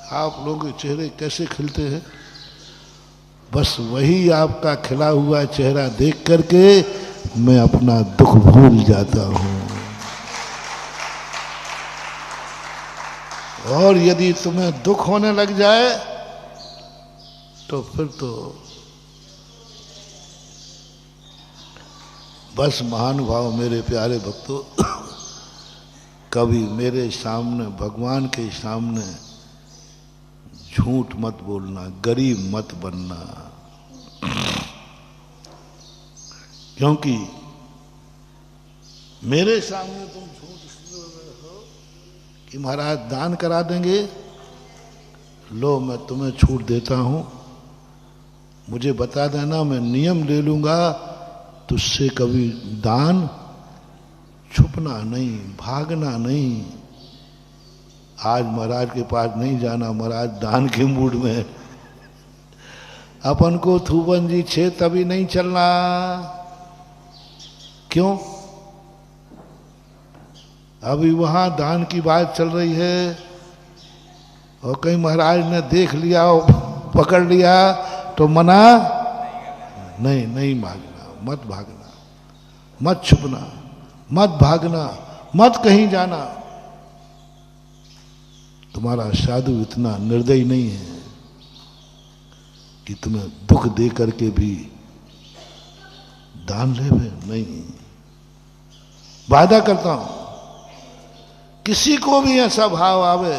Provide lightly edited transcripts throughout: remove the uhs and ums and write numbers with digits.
आप लोगों के चेहरे कैसे खिलते हैं, बस वही आपका खिला हुआ चेहरा देख करके मैं अपना दुख भूल जाता हूं। और यदि तुम्हें दुख होने लग जाए तो फिर तो बस महानुभाव मेरे प्यारे भक्तों, कभी मेरे सामने, भगवान के सामने झूठ मत बोलना, गरीब मत बनना। क्योंकि मेरे सामने तुम झूठ इसलिए बोल रहे हो कि महाराज दान करा देंगे, लो मैं तुम्हें छूट देता हूं, मुझे बता देना, मैं नियम ले लूंगा, तुझसे कभी दान छुपना नहीं, भागना नहीं। आज महाराज के पास नहीं जाना, महाराज दान के मूड में है। अपन को थूबन जी छे तभी नहीं चलना। क्यों? अभी वहां दान की बात चल रही है और कहीं महाराज ने देख लिया और पकड़ लिया तो मना नहीं, नहीं मांगना, मत भागना, मत छुपना, मत भागना, मत कहीं जाना। तुम्हारा साधु इतना निर्दयी नहीं है कि तुम्हें दुख दे करके भी दान लेवे, नहीं। वादा करता हूं, किसी को भी ऐसा भाव आवे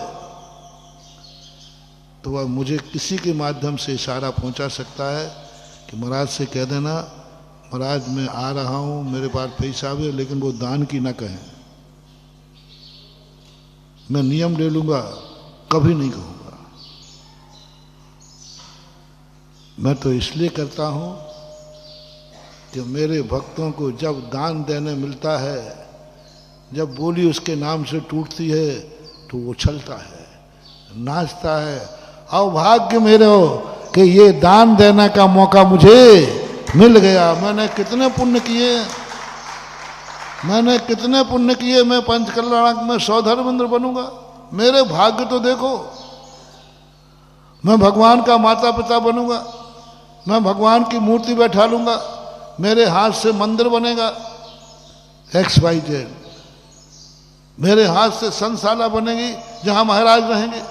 तो वह मुझे किसी के माध्यम से इशारा पहुंचा सकता है कि महाराज से कह देना, महाराज मैं आ रहा हूं, मेरे पास पैसा भी है, लेकिन वो दान की ना कहें। मैं नियम ले लूंगा, कभी नहीं कहूंगा। मैं तो इसलिए करता हूं कि मेरे भक्तों को जब दान देने मिलता है, जब बोली उसके नाम से टूटती है तो वो उछलता है, नाचता है। और भाग्य मेरे हो कि ये दान देने का मौका मुझे मिल गया। मैंने कितने पुण्य किए, मैंने कितने पुण्य किए। मैं पंचकल्याणक में सौधर्मेंद्र बनूंगा, मेरे भाग्य तो देखो। मैं भगवान का माता पिता बनूंगा, मैं भगवान की मूर्ति बैठा लूंगा, मेरे हाथ से मंदिर बनेगा XYZ, मेरे हाथ से संतशाला बनेगी जहां महाराज रहेंगे,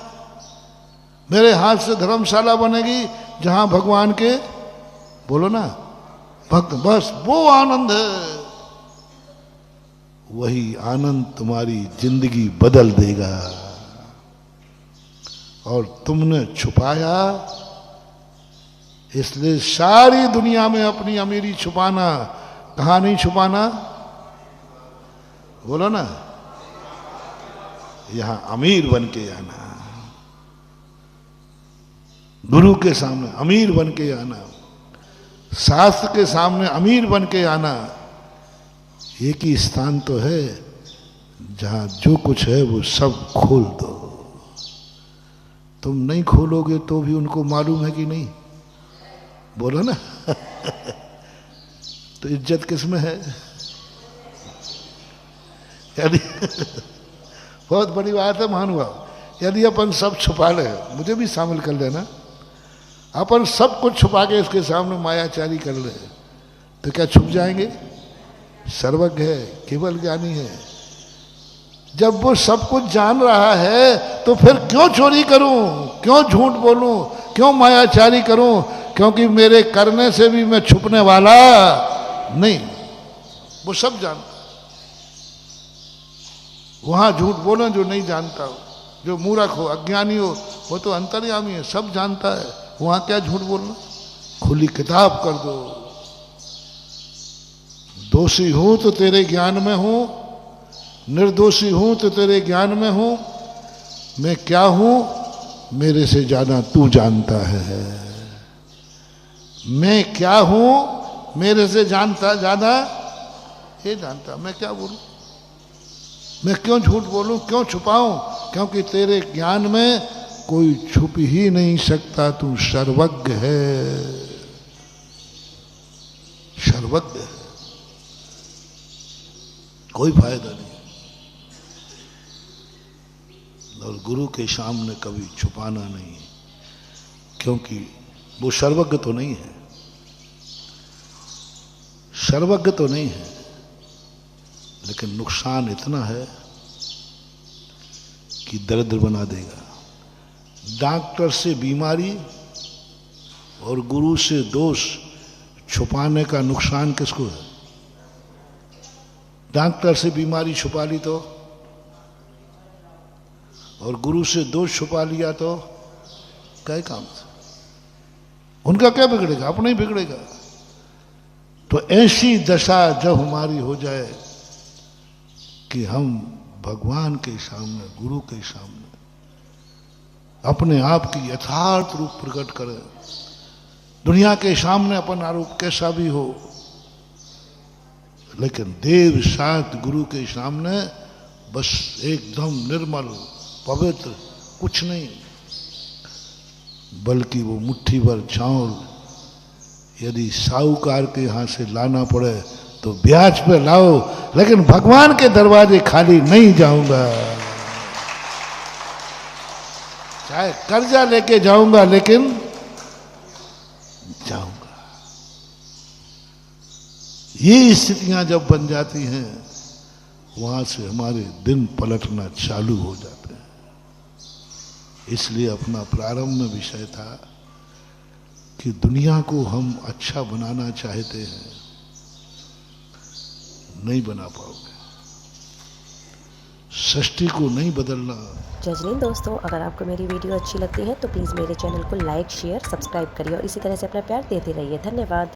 मेरे हाथ से धर्मशाला बनेगी जहां भगवान के, बोलो ना, भक्त। बस वो आनंद है, वही आनंद तुम्हारी जिंदगी बदल देगा। और तुमने छुपाया, इसलिए सारी दुनिया में अपनी अमीरी छुपाना। कहां नहीं छुपाना, बोलो ना, यहां अमीर बन के आना, गुरु के सामने अमीर बन के आना, शास्त्र के सामने अमीर बन के आना। एक ही स्थान तो है जहां जो कुछ है वो सब खोल दो। तुम नहीं खोलोगे तो भी उनको मालूम है कि नहीं, बोलो ना। तो इज्जत किसमें है? यदि बहुत बड़ी बात है महानुभाव, यदि अपन सब छुपा ले, मुझे भी शामिल कर लेना, अपन सब कुछ छुपा के इसके सामने मायाचारी कर ले तो क्या छुप जाएंगे? सर्वज्ञ है, केवल ज्ञानी है। जब वो सब कुछ जान रहा है तो फिर क्यों चोरी करूं, क्यों झूठ बोलूं, क्यों मायाचारी करूं? क्योंकि मेरे करने से भी मैं छुपने वाला नहीं, वो सब जानता। वहां झूठ बोलो जो नहीं जानता हो, जो मूर्ख हो, अज्ञानी हो, वो तो अंतर्यामी है, सब जानता है। वहां क्या झूठ बोलना? खुली किताब कर दो। दोषी हूं तो तेरे ज्ञान में हूं, निर्दोषी हूं तो तेरे ज्ञान में हूं। मैं क्या हूं मेरे से ज्यादा तू जानता है। मैं क्या हूं मेरे से जानता ज्यादा ये जानता। मैं क्या बोलूं, मैं क्यों झूठ बोलूं, क्यों छुपाऊं? क्योंकि तेरे ज्ञान में कोई छुप ही नहीं सकता, तू सर्वज्ञ है, सर्वज्ञ है, कोई फायदा नहीं। और गुरु के सामने कभी छुपाना नहीं, क्योंकि वो सर्वज्ञ तो नहीं है, सर्वज्ञ तो नहीं है, लेकिन नुकसान इतना है कि दरिद्र बना देगा। डॉक्टर से बीमारी और गुरु से दोष छुपाने का नुकसान किसको है? डॉक्टर से बीमारी छुपा ली तो, और गुरु से दोष छुपा लिया तो क्या काम था? उनका क्या बिगड़ेगा? अपना ही बिगड़ेगा। तो ऐसी दशा जब हमारी हो जाए कि हम भगवान के सामने, गुरु के सामने अपने आप की यथार्थ रूप प्रकट करें, दुनिया के सामने अपन आरोप कैसा भी हो, लेकिन देव साथ गुरु के सामने बस एकदम निर्मल पवित्र, कुछ नहीं, बल्कि वो मुट्ठी भर चावल यदि साहूकार के यहां से लाना पड़े तो ब्याज पे लाओ, लेकिन भगवान के दरवाजे खाली नहीं जाऊंगा। चाहे कर्जा लेके जाऊंगा, लेकिन जाऊंगा। ये स्थितियां जब बन जाती हैं, वहां से हमारे दिन पलटना चालू हो जाते हैं। इसलिए अपना प्रारंभ में विषय था कि दुनिया को हम अच्छा बनाना चाहते हैं, नहीं बना पाओगे। सृष्टि को नहीं बदलना। जजनीन दोस्तों, अगर आपको मेरी वीडियो अच्छी लगती है तो प्लीज़ मेरे चैनल को लाइक, शेयर, सब्सक्राइब करिए और इसी तरह से अपना प्यार देते रहिए। धन्यवाद।